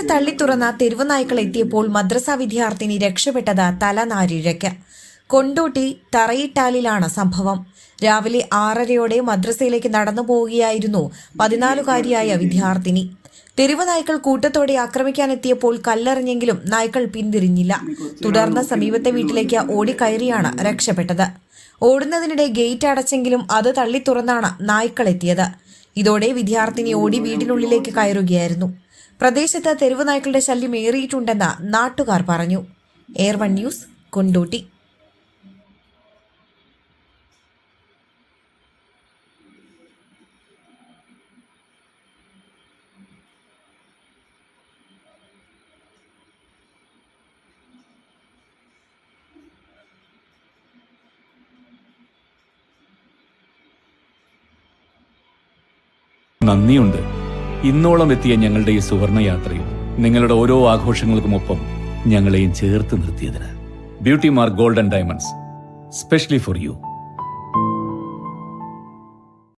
തള്ളിത്തുറന്ന തെരുവ് നായ്ക്കൾ എത്തിയപ്പോൾ മദ്രസ വിദ്യാർത്ഥിനി രക്ഷപ്പെട്ടത് തലനാരിഴയ്ക്ക്. കൊണ്ടോട്ടി തറയിട്ടാലിലാണ് സംഭവം. രാവിലെ 6:30യോടെ മദ്രസയിലേക്ക് നടന്നു പോവുകയായിരുന്നു 14-കാരിയായ വിദ്യാർത്ഥിനി. തെരുവ് നായ്ക്കൾ കൂട്ടത്തോടെ ആക്രമിക്കാനെത്തിയപ്പോൾ കല്ലെറിഞ്ഞെങ്കിലും നായ്ക്കൾ പിന്തിരിഞ്ഞില്ല. തുടർന്ന് സമീപത്തെ വീട്ടിലേക്ക് ഓടിക്കയറിയാണ് രക്ഷപ്പെട്ടത്. ഓടുന്നതിനിടെ ഗേറ്റ് അടച്ചെങ്കിലും അത് തള്ളിത്തുറന്നാണ് നായ്ക്കൾ എത്തിയത്. ഇതോടെ വിദ്യാർത്ഥിനി ഓടി വീടിനുള്ളിലേക്ക് കയറുകയായിരുന്നു. പ്രദേശത്ത് തെരുവ് നായ്ക്കളുടെ ശല്യം ഏറിയിട്ടുണ്ടെന്ന് നാട്ടുകാർ പറഞ്ഞു. Air 1 news, Kondotty. നന്ദിയുണ്ട്. ഇന്നോളം എത്തിയ ഞങ്ങളുടെ ഈ സുവർണയാത്രയിൽ നിങ്ങളുടെ ഓരോ ആഘോഷങ്ങൾക്കുമൊപ്പം ഞങ്ങളെയും ചേർത്ത് നിർത്തിയതിന്. Beauty mark gold and diamonds, specially for U.